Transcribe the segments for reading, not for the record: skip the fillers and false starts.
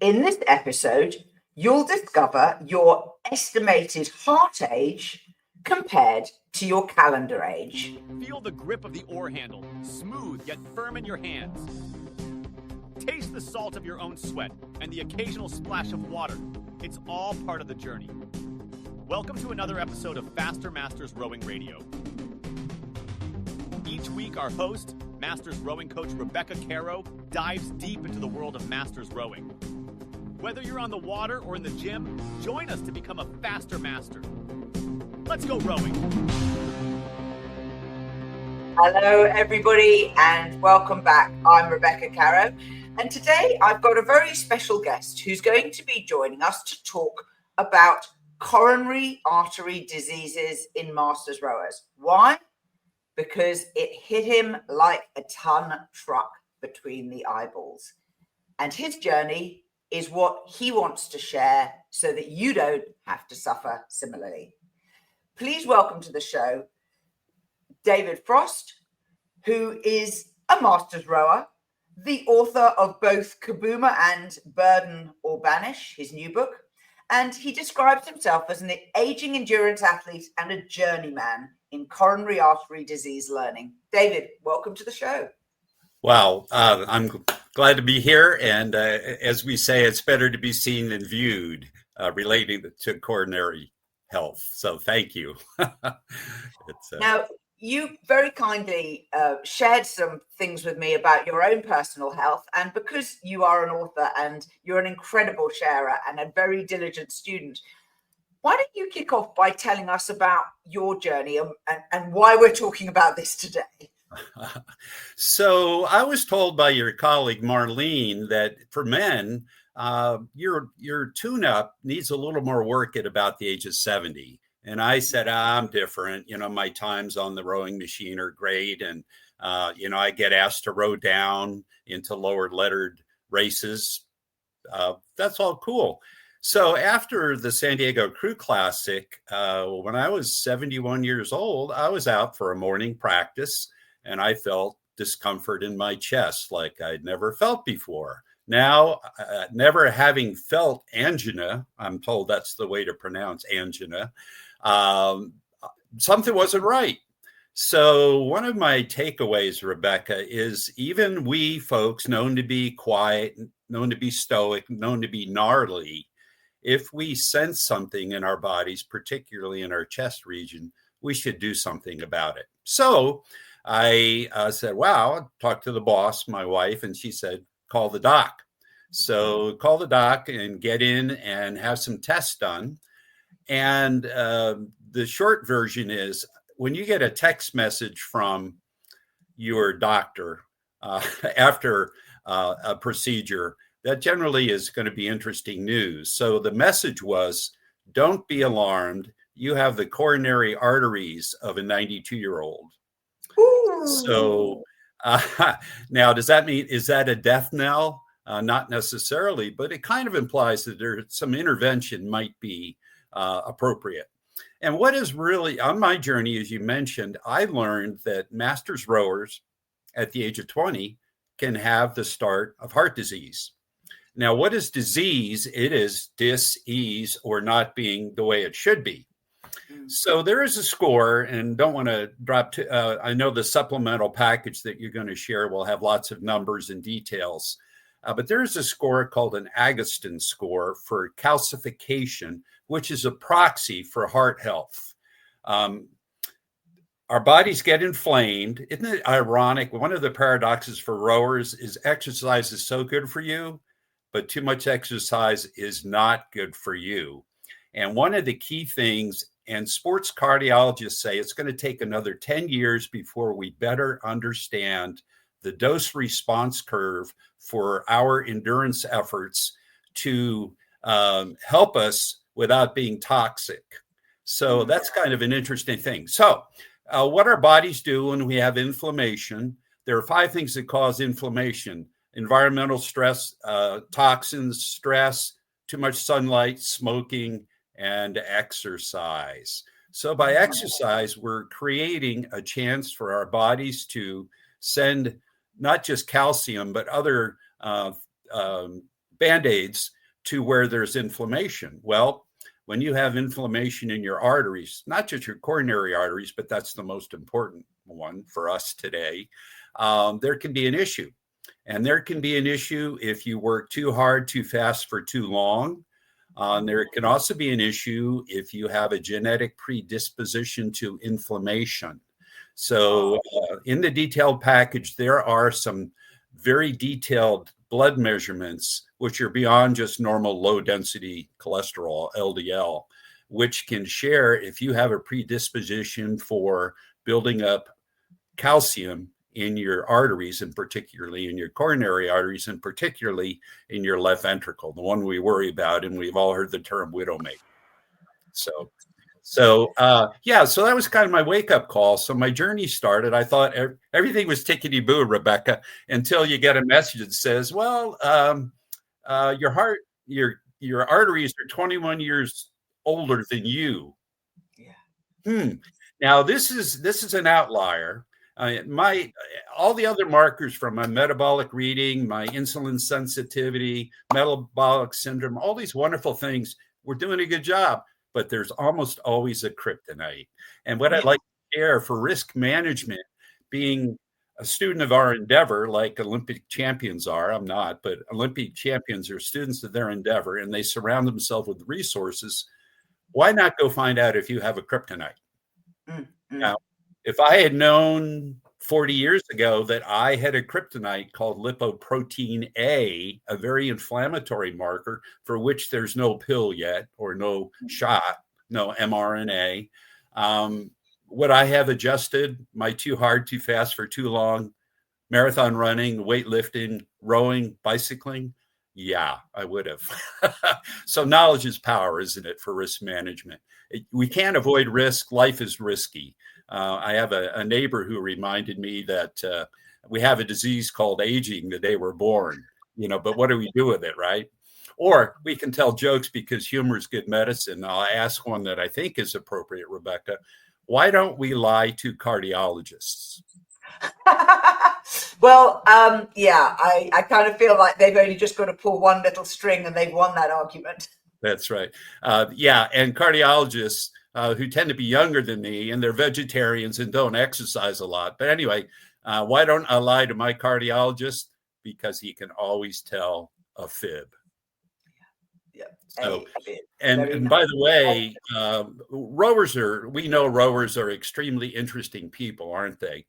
In this episode, you'll discover your estimated heart age compared to your calendar age. Feel the grip of the oar handle, smooth yet firm in your hands. Taste the salt of your own sweat and the occasional splash of water. It's all part of the journey. Welcome to another episode of Faster Masters Rowing Radio. Each week, our host, Masters rowing coach Rebecca Caro, dives deep into the world of Masters rowing. Whether you're on the water or in the gym, join us to become a faster master. Let's go rowing. Hello, everybody, and welcome back. I'm Rebecca Caro, and today I've got a very special guest who's going to be joining us to talk about coronary artery diseases in Masters rowers. Why? Because it hit him like a ton truck between the eyeballs. And his journey is what he wants to share so that you don't have to suffer similarly. Please welcome to the show David Frost, who is a Masters rower, the author of both Kabooma and Burden or Banish, his new book, and he describes himself as an aging endurance athlete and a journeyman in coronary artery disease learning. David, welcome to the show. Wow, I'm glad to be here. And as we say, it's better to be seen than viewed relating to coronary health. So thank you. Now, you very kindly shared some things with me about your own personal health. And because you are an author and you're an incredible sharer and a very diligent student, why don't you kick off by telling us about your journey and why we're talking about this today? So I was told by your colleague, Marlene, that for men, your tune-up needs a little more work at about the age of 70. And I said, I'm different. You know, my times on the rowing machine are great. And, I get asked to row down into lower lettered races. That's all cool. So after the San Diego Crew Classic, when I was 71 years old, I was out for a morning practice and I felt discomfort in my chest like I'd never felt before. Now, never having felt angina, I'm told that's the way to pronounce angina, something wasn't right. So one of my takeaways, Rebecca, is even we folks known to be quiet, known to be stoic, known to be gnarly, if we sense something in our bodies, particularly in our chest region, we should do something about it. So I said, wow, talked to the boss, my wife, and she said, call the doc. So call the doc and get in and have some tests done. And the short version is when you get a text message from your doctor after a procedure, that generally is going to be interesting news. So the message was, don't be alarmed. You have the coronary arteries of a 92-year-old. So now, does that mean, is that a death knell? Not necessarily, but it kind of implies that there some intervention might be appropriate. And what is really on my journey, as you mentioned, I learned that Masters rowers at the age of 20 can have the start of heart disease. Now, what is disease? It is dis-ease or not being the way it should be. So there is a score, and don't want to drop to, I know the supplemental package that you're going to share will have lots of numbers and details, but there is a score called an Agatston Score for calcification, which is a proxy for heart health. Our bodies get inflamed. Isn't it ironic? One of the paradoxes for rowers is exercise is so good for you, but too much exercise is not good for you. And one of the key things, and sports cardiologists say it's going to take another 10 years before we better understand the dose response curve for our endurance efforts to help us without being toxic. So that's kind of an interesting thing. So what our bodies do when we have inflammation, there are 5 things that cause inflammation: environmental stress, toxins, stress, too much sunlight, smoking, and exercise. So by exercise, we're creating a chance for our bodies to send not just calcium, but other Band-Aids to where there's inflammation. Well, when you have inflammation in your arteries, not just your coronary arteries, but that's the most important one for us today, there can be an issue. And there can be an issue if you work too hard, too fast for too long. There can also be an issue if you have a genetic predisposition to inflammation. So in the detailed package, there are some very detailed blood measurements, which are beyond just normal low density cholesterol, LDL, which can share if you have a predisposition for building up calcium in your arteries, and particularly in your coronary arteries, and particularly in your left ventricle, the one we worry about. And we've all heard the term widowmaker. So that was kind of my wake-up call. So my journey started. I thought everything was tickety-boo, Rebecca, until you get a message that says, well, your arteries are 21 years older than you. Yeah. Now this is an outlier. All the other markers from my metabolic reading, my insulin sensitivity, metabolic syndrome, all these wonderful things, we're doing a good job. But there's almost always a kryptonite. And what I'd like to share for risk management, being a student of our endeavor, like Olympic champions are, I'm not, but Olympic champions are students of their endeavor, and they surround themselves with resources. Why not go find out if you have a kryptonite? Now, if I had known 40 years ago that I had a kryptonite called lipoprotein A, a very inflammatory marker for which there's no pill yet or no shot, no mRNA, would I have adjusted my too hard, too fast for too long, marathon running, weightlifting, rowing, bicycling? Yeah, I would have. So knowledge is power, isn't it, for risk management? We can't avoid risk. Life is risky. I have a neighbor who reminded me that we have a disease called aging the day we're born, but what do we do with it, right? Or we can tell jokes because humor is good medicine. I'll ask one that I think is appropriate, Rebecca. Why don't we lie to cardiologists? Well, I kind of feel like they've only just got to pull one little string and they've won that argument. That's right. And cardiologists who tend to be younger than me, and they're vegetarians and don't exercise a lot. But anyway, why don't I lie to my cardiologist? Because he can always tell a fib. Yeah. So, and by the way, rowers are extremely interesting people, aren't they?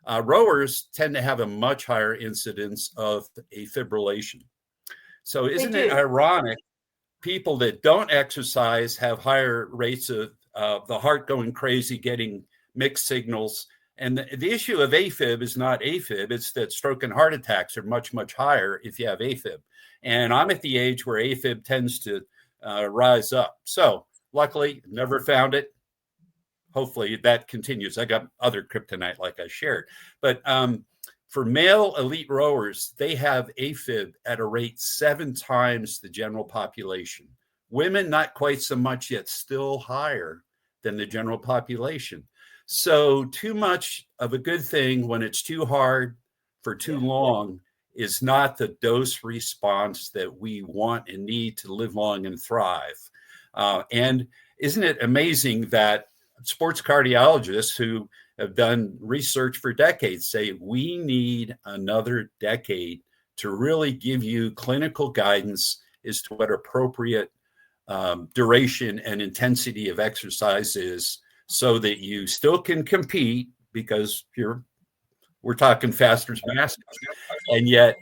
Rowers tend to have a much higher incidence of afibrillation. So isn't it ironic? People that don't exercise have higher rates of the heart going crazy, getting mixed signals. And the issue of AFib is not AFib. It's that stroke and heart attacks are much, much higher if you have AFib. And I'm at the age where AFib tends to rise up. So luckily, never found it. Hopefully that continues. I got other kryptonite like I shared. But for male elite rowers, they have AFib at a rate 7 times the general population. Women, not quite so much, yet still higher than the general population. So too much of a good thing when it's too hard for too long is not the dose response that we want and need to live long and thrive. And isn't it amazing that sports cardiologists who have done research for decades say we need another decade to really give you clinical guidance as to what appropriate duration and intensity of exercise is, so that you still can compete, because we're talking fasters masters. And yet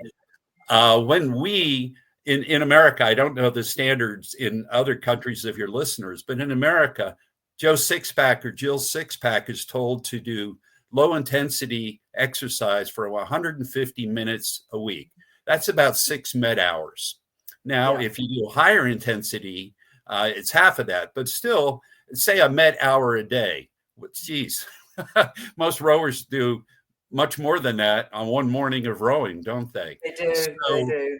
when we in America, I don't know the standards in other countries of your listeners, but in America, Joe Sixpack or Jill Sixpack is told to do low intensity exercise for 150 minutes a week. That's about 6 med hours. Now, if you do higher intensity, it's half of that, but still, say a med hour a day. Geez, most rowers do much more than that on one morning of rowing, don't they? They do.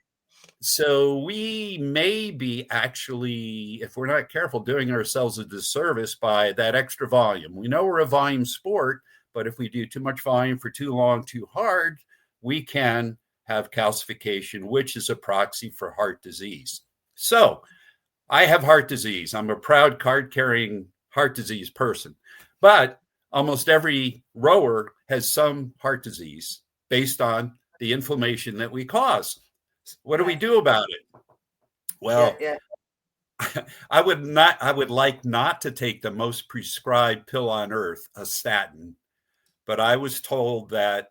So we may be actually, if we're not careful, doing ourselves a disservice by that extra volume. We know we're a volume sport, but if we do too much volume for too long, too hard, we can have calcification, which is a proxy for heart disease. So I have heart disease. I'm a proud card-carrying heart disease person, but almost every rower has some heart disease based on the inflammation that we cause. What do we do about it? Well, I would like not to take the most prescribed pill on earth, a statin, but I was told that,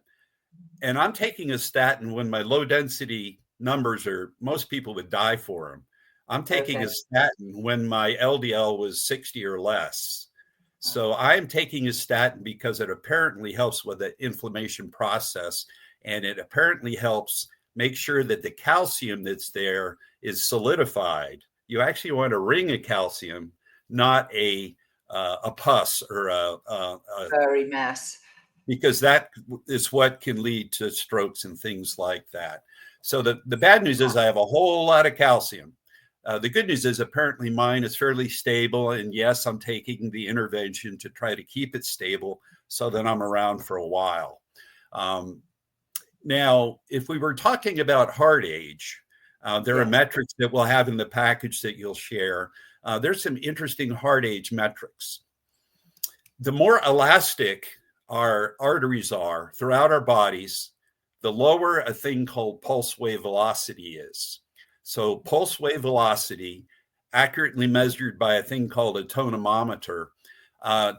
and I'm taking a statin when my low density numbers are, most people would die for them. I'm taking a statin when my LDL was 60 or less. So I'm taking a statin because it apparently helps with the inflammation process, and it apparently helps make sure that the calcium that's there is solidified. You actually want a ring of calcium, not a pus or a furry mass, because that is what can lead to strokes and things like that. So the bad news is I have a whole lot of calcium. The good news is apparently mine is fairly stable. And yes, I'm taking the intervention to try to keep it stable so that I'm around for a while. Now, if we were talking about heart age, there are metrics that we'll have in the package that you'll share. There's some interesting heart age metrics. The more elastic our arteries are throughout our bodies, the lower a thing called pulse wave velocity is. So pulse wave velocity, accurately measured by a thing called a tonometer,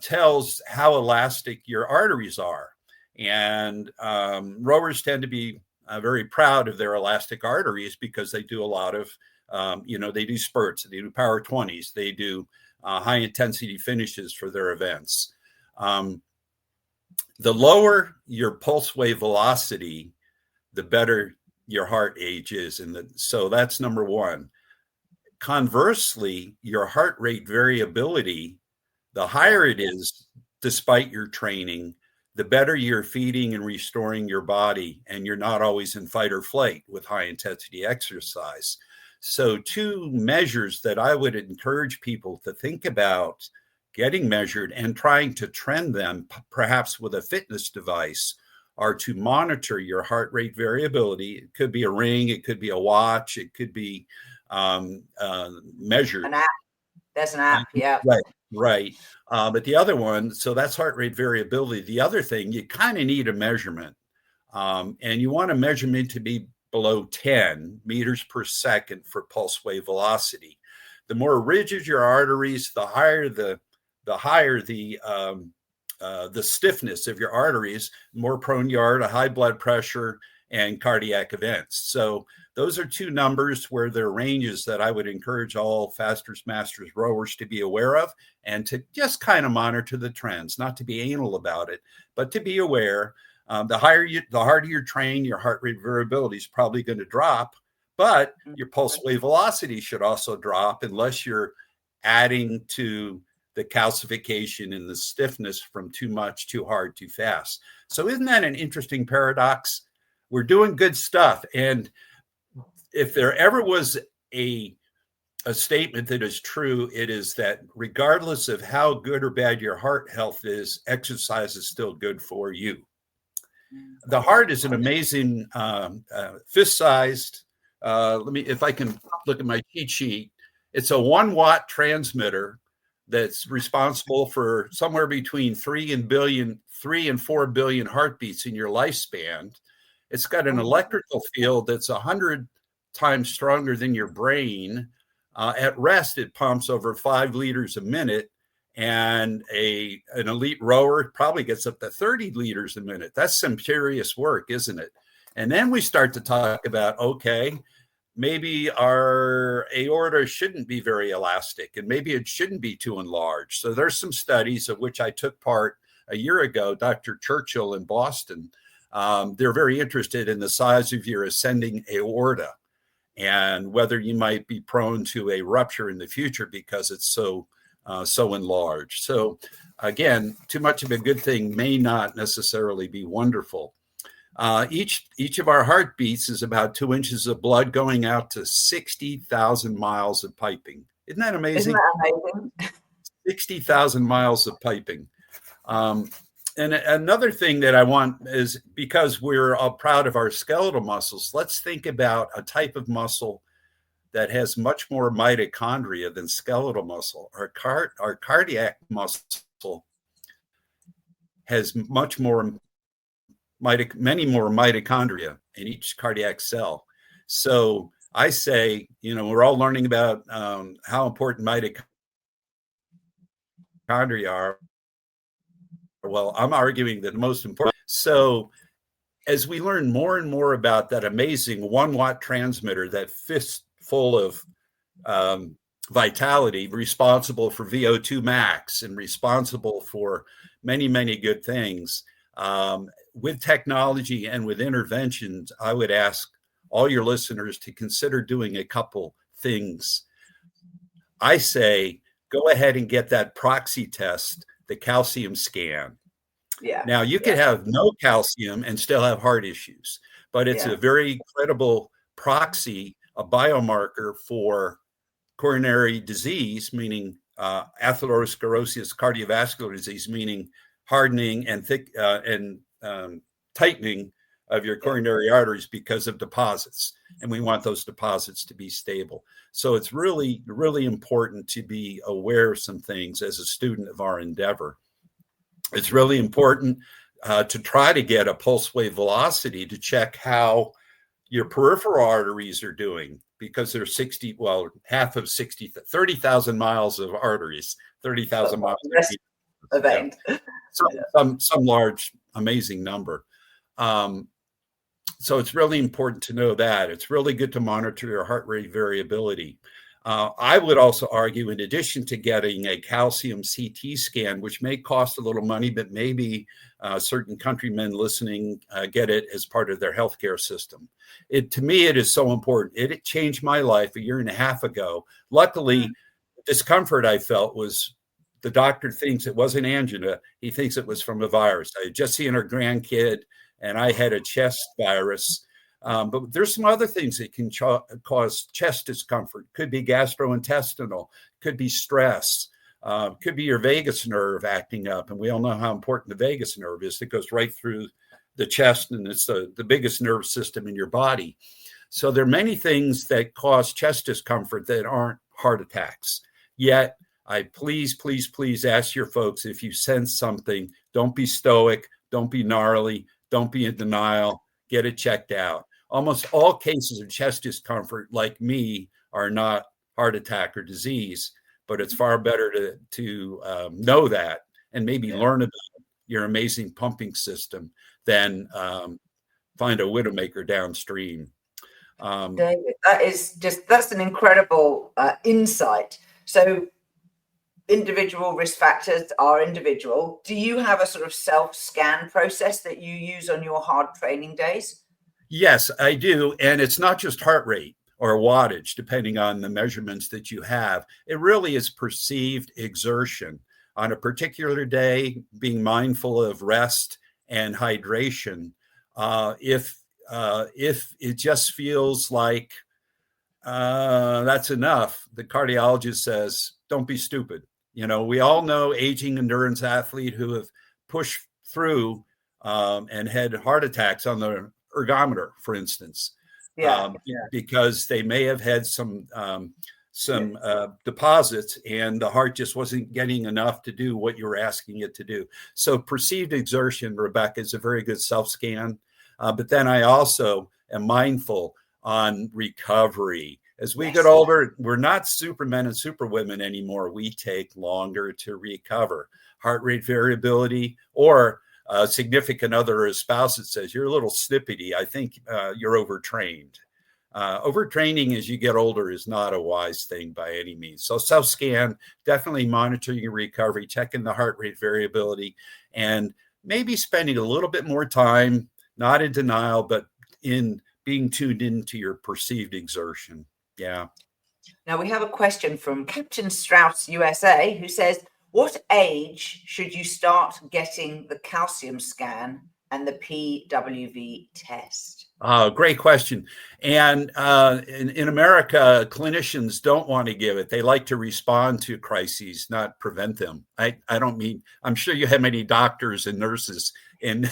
tells how elastic your arteries are. And rowers tend to be very proud of their elastic arteries because they do a lot of, they do spurts, they do power 20s, they do high intensity finishes for their events. The lower your pulse wave velocity, the better your heart age is. So that's number one. Conversely, your heart rate variability, the higher it is, despite your training, the better you're feeding and restoring your body, and you're not always in fight or flight with high intensity exercise. So two measures that I would encourage people to think about getting measured and trying to trend them, perhaps with a fitness device, are to monitor your heart rate variability. It could be a ring, it could be a watch, it could be measured. An app. There's an app, yeah. Right. But the other one, so that's heart rate variability. The other thing, you kind of need a measurement. And you want a measurement to be below 10 meters per second for pulse wave velocity. The more rigid your arteries, the higher the stiffness of your arteries, more prone you are to high blood pressure and cardiac events. So those are two numbers where there are ranges that I would encourage all fasters, masters, rowers to be aware of and to just kind of monitor the trends, not to be anal about it, but to be aware. The harder you train, your heart rate variability is probably going to drop, but your pulse wave velocity should also drop unless you're adding to the calcification and the stiffness from too much, too hard, too fast. So isn't that an interesting paradox? We're doing good stuff. And if there ever was a statement that is true, it is that regardless of how good or bad your heart health is, exercise is still good for you. The heart is an amazing fist-sized, if I can look at my cheat sheet, it's a 1 watt transmitter that's responsible for somewhere between 3 and 4 billion heartbeats in your lifespan. It's got an electrical field that's 100 times stronger than your brain. At rest, it pumps over 5 liters a minute, and an elite rower probably gets up to 30 liters a minute. That's some serious work, isn't it? And then we start to talk about, okay, maybe our aorta shouldn't be very elastic, and maybe it shouldn't be too enlarged. So there's some studies of which I took part a year ago, Dr. Churchill in Boston. They're very interested in the size of your ascending aorta and whether you might be prone to a rupture in the future because it's so enlarged. So again, too much of a good thing may not necessarily be wonderful. Each of our heartbeats is about 2 inches of blood going out to 60,000 miles of piping. Isn't that amazing? Isn't that amazing? 60,000 miles of piping. And another thing that I want is, because we're all proud of our skeletal muscles, let's think about a type of muscle that has much more mitochondria than skeletal muscle. Our cardiac muscle has many more mitochondria in each cardiac cell. So I say, we're all learning about how important mitochondria are. Well, I'm arguing that the most important. So as we learn more and more about that amazing 1-watt transmitter, that fistful of vitality, responsible for VO2 max and responsible for many, many good things, with technology and with interventions, I would ask all your listeners to consider doing a couple things. I say, go ahead and get that proxy test, the calcium scan. Yeah. Now, you could have no calcium and still have heart issues, but it's a very credible proxy, a biomarker for coronary disease, meaning atherosclerosis, cardiovascular disease, meaning hardening and tightening of your coronary arteries because of deposits. And we want those deposits to be stable. So it's really, really important to be aware of some things as a student of our endeavor. It's really important to try to get a pulse wave velocity to check how your peripheral arteries are doing, because there's 30,000 miles of arteries, 30,000 miles of veins. Some large, amazing number. So it's really important to know that. It's really good to monitor your heart rate variability. I would also argue, in addition to getting a calcium CT scan, which may cost a little money, but maybe certain countrymen listening get it as part of their healthcare system. To me, it is so important. It changed my life 1.5 years ago. Luckily, the discomfort I felt was, the doctor thinks it wasn't angina. He thinks it was from a virus. I had just seen our grandkid, and I had a chest virus. But there's some other things that can cause chest discomfort. Could be gastrointestinal, could be stress, could be your vagus nerve acting up. And we all know how important the vagus nerve is. It goes right through the chest, and it's the biggest nerve system in your body. So there are many things that cause chest discomfort that aren't heart attacks. Yet, I please ask your folks, if you sense something, don't be stoic, don't be gnarly, don't be in denial, get it checked out. Almost all cases of chest discomfort, like me, are not heart attack or disease, but it's far better to know that and maybe learn about your amazing pumping system than find a widowmaker downstream. David, that's an incredible insight. So individual risk factors are individual. Do you have a sort of self-scan process that you use on your hard training days? Yes, I do. And it's not just heart rate or wattage, depending on the measurements that you have. It really is perceived exertion. On a particular day, being mindful of rest and hydration. If it just feels like that's enough, the cardiologist says, don't be stupid. We all know aging endurance athlete who have pushed through and had heart attacks on the ergometer, for instance, because they may have had some deposits, and the heart just wasn't getting enough to do what you were asking it to do. So perceived exertion, Rebecca, is a very good self-scan. But then I also am mindful on recovery. As we get older, we're not supermen and superwomen anymore. We take longer to recover. Heart rate variability, or a significant other or a spouse that says, you're a little snippety, I think you're overtrained. Overtraining as you get older is not a wise thing by any means. So self-scan, definitely monitoring your recovery, checking the heart rate variability, and maybe spending a little bit more time, not in denial, but in being tuned into your perceived exertion. Yeah. Now we have a question from Captain Strauss USA, who says, what age should you start getting the calcium scan, and the PWV test? Great question. And in America, clinicians don't want to give it. They like to respond to crises, not prevent them. I don't mean, I'm sure you have many doctors and nurses in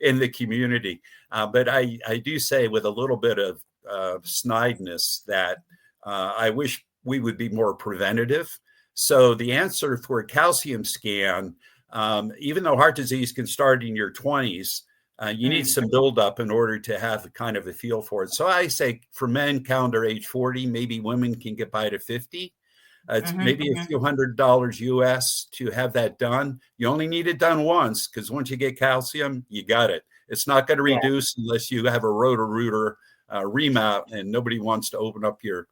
in the community, but I do say with a little bit of snideness that I wish we would be more preventative. So the answer for a calcium scan, even though heart disease can start in your 20s, you need some buildup in order to have kind of a feel for it. So I say for men, calendar age 40, maybe women can get by to 50. It's maybe a few $100 US to have that done. You only need it done once, because once you get calcium, you got it. It's not going to reduce unless you have a rotor-rooter remount, and nobody wants to open up your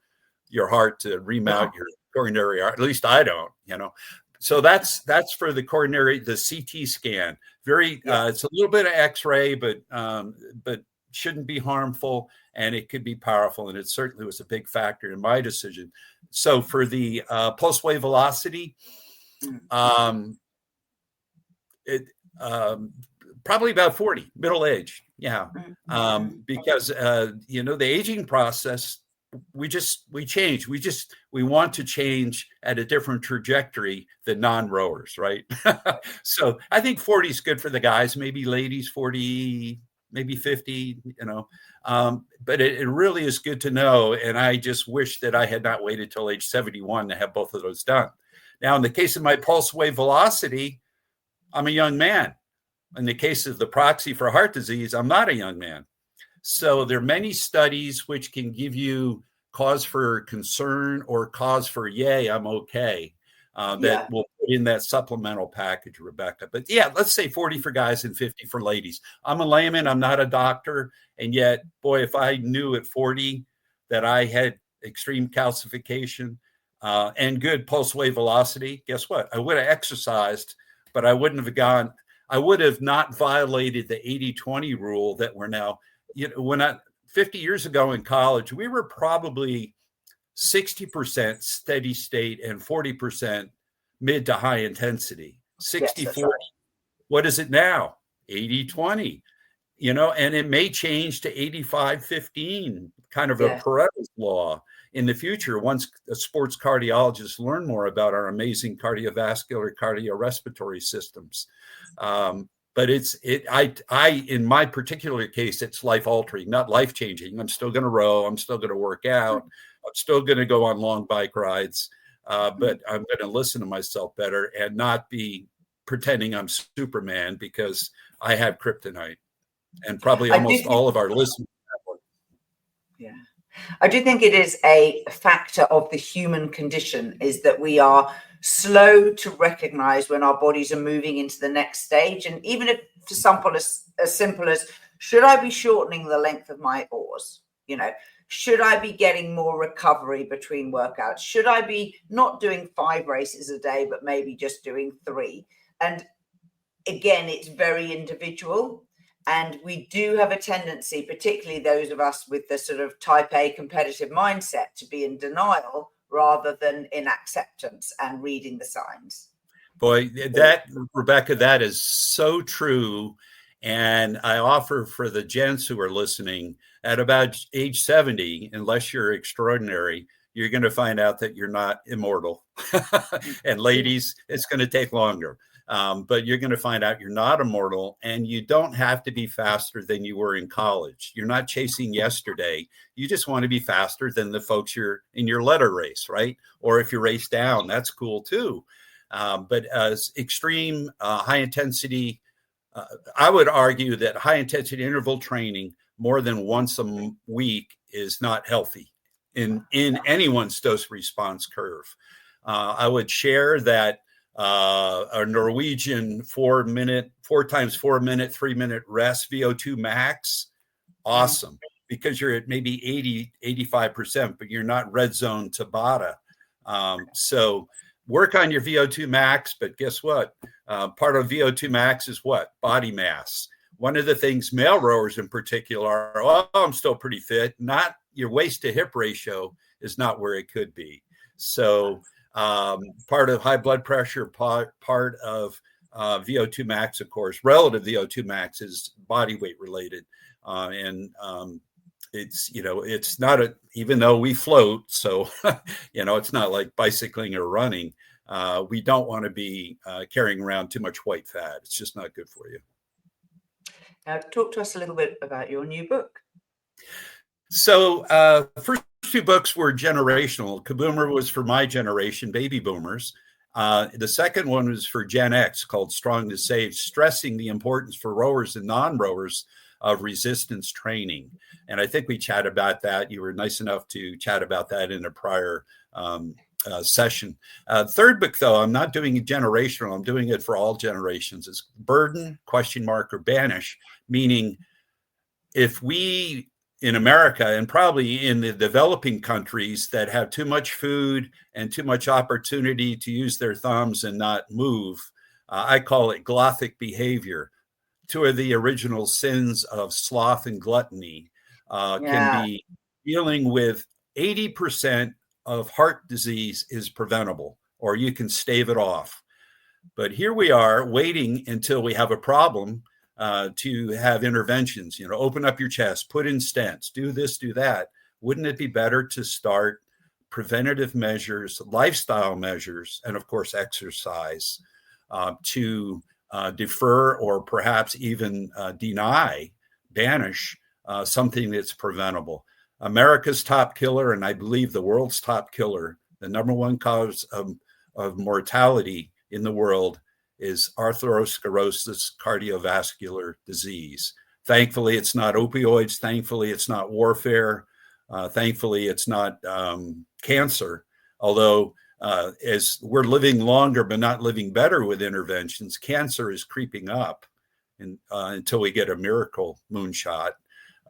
heart to remount your coronary artery. At least I don't, So that's for the coronary, the CT scan. It's a little bit of X-ray, but shouldn't be harmful, and it could be powerful. And it certainly was a big factor in my decision. So for the pulse wave velocity, probably about 40, middle age. Yeah. Because, the aging process, we change. We want to change at a different trajectory than non-rowers, right? So I think 40 is good for the guys, maybe ladies 40, maybe 50, but it really is good to know. And I just wish that I had not waited till age 71 to have both of those done. Now, in the case of my pulse wave velocity, I'm a young man. In the case of the proxy for heart disease, I'm not a young man. So there are many studies which can give you cause for concern or cause for, yay, I'm okay, that will put in that supplemental package, Rebecca. But let's say 40 for guys and 50 for ladies. I'm a layman. I'm not a doctor. And yet, boy, if I knew at 40 that I had extreme calcification and good pulse wave velocity, guess what? I would have exercised, but I wouldn't have I would have not violated the 80-20 rule that we're now. 50 years ago in college, we were probably 60% steady state and 40% mid to high intensity. 60-40. Right. What is it now? 80-20. And it may change to 85-15, kind of a Pareto's law in the future once sports cardiologists learn more about our amazing cardiovascular, cardiorespiratory systems. But in my particular case, it's life altering, not life changing. I'm still going to row. I'm still going to work out. I'm still going to go on long bike rides. But I'm going to listen to myself better and not be pretending I'm Superman because I have kryptonite, and probably almost all of our listeners have one. Yeah. I do think it is a factor of the human condition, is that we are slow to recognize when our bodies are moving into the next stage. And even if, for example, as simple as, should I be shortening the length of my oars? Should I be getting more recovery between workouts? Should I be not doing 5 races a day, but maybe just doing 3? And again, it's very individual. And we do have a tendency, particularly those of us with the sort of type A competitive mindset, to be in denial rather than in acceptance and reading the signs. Boy, Rebecca, that is so true. And I offer for the gents who are listening, at about age 70, unless you're extraordinary, you're going to find out that you're not immortal. And ladies, it's going to take longer. But you're going to find out you're not immortal, and you don't have to be faster than you were in college. You're not chasing yesterday. You just want to be faster than the folks you're in your letter race, right? Or if you race down, that's cool too. But as extreme high intensity, I would argue that high intensity interval training more than once a week is not healthy in anyone's dose response curve. I would share that a Norwegian 4 times 4 minute, 3 minute rest, VO2 max, awesome, because you're at maybe 85%, but you're not red zone Tabata. So work on your VO2 max, but guess what? Part of VO2 max is what? Body mass. One of the things male rowers in particular are, I'm still pretty fit. Not your waist to hip ratio is not where it could be. So part of high blood pressure, part of VO2 max, of course, relative VO2 max is body weight related. It's, it's not even though we float, so, it's not like bicycling or running. We don't want to be carrying around too much white fat. It's just not good for you. Now, talk to us a little bit about your new book. So first two books were generational. Kaboomer was for my generation, baby boomers. The second one was for Gen X, called Strong to Save, stressing the importance for rowers and non-rowers of resistance training. And I think we chatted about that. You were nice enough to chat about that in a prior session. Third book, though, I'm not doing it generational. I'm doing it for all generations. It's Burden, ? Or Banish, meaning if we in America and probably in the developing countries that have too much food and too much opportunity to use their thumbs and not move, I call it glothic behavior. Two of the original sins of sloth and gluttony can be dealing with 80% of heart disease is preventable, or you can stave it off. But here we are waiting until we have a problem to have interventions, open up your chest, put in stents, do this, do that. Wouldn't it be better to start preventative measures, lifestyle measures, and of course, exercise to defer or perhaps even banish something that's preventable. America's top killer, and I believe the world's top killer, the number one cause of mortality in the world is atherosclerosis, cardiovascular disease. Thankfully, it's not opioids. Thankfully, it's not warfare. Thankfully, it's not cancer. Although, as we're living longer but not living better with interventions, cancer is creeping up until we get a miracle moonshot.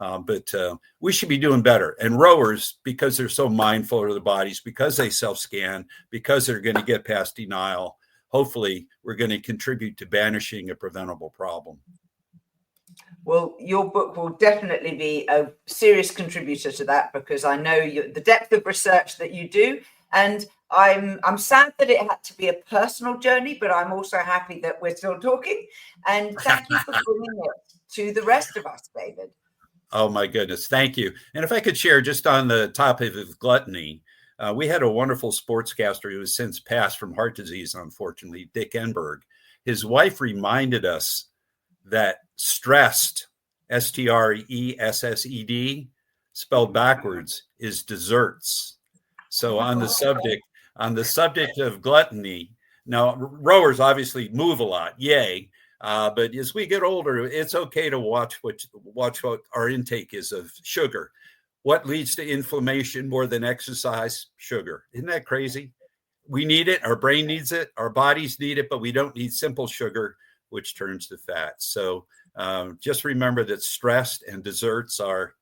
But we should be doing better. And rowers, because they're so mindful of their bodies, because they self-scan, because they're going to get past denial, hopefully we're going to contribute to banishing a preventable problem. Well, your book will definitely be a serious contributor to that, because I know the depth of research that you do. And I'm sad that it had to be a personal journey, but I'm also happy that we're still talking. And thank you for bringing it to the rest of us, David. Oh, my goodness. Thank you. And if I could share just on the topic of gluttony, we had a wonderful sportscaster who has since passed from heart disease, unfortunately, Dick Enberg. His wife reminded us that stressed, STRESSED, spelled backwards, is desserts. So on the subject of gluttony, now rowers obviously move a lot, yay. But as we get older, it's okay to watch what our intake is of sugar. What leads to inflammation more than exercise? Sugar. Isn't that crazy? We need it. Our brain needs it. Our bodies need it, but we don't need simple sugar, which turns to fat. So just remember that stressed and desserts are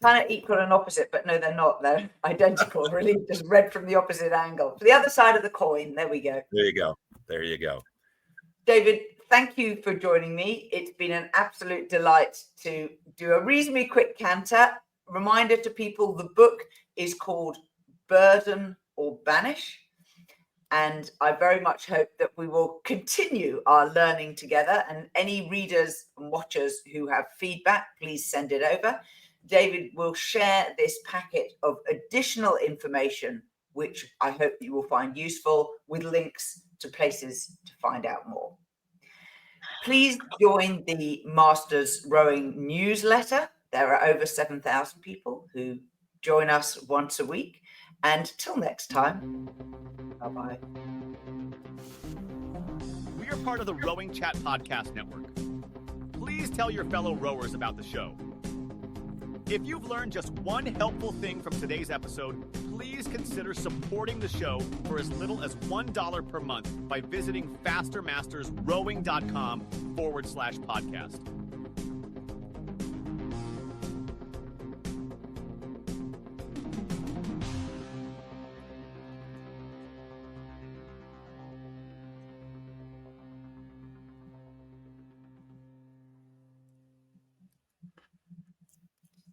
kind of equal and opposite, but no, they're not. They're identical, really, just read from the opposite angle. For the other side of the coin, there we go. There you go. There you go. David, thank you for joining me. It's been an absolute delight to do a reasonably quick canter. Reminder to people, the book is called Burden or Banish. And I very much hope that we will continue our learning together. And any readers and watchers who have feedback, please send it over. David will share this packet of additional information, which I hope you will find useful, with links to places to find out more. Please join the Masters Rowing newsletter. There are over 7,000 people who join us once a week. And till next time, bye-bye. We are part of the RowingChat podcast network. Please tell your fellow rowers about the show. If you've learned just one helpful thing from today's episode, please consider supporting the show for as little as $1 per month by visiting fastermastersrowing.com/podcast.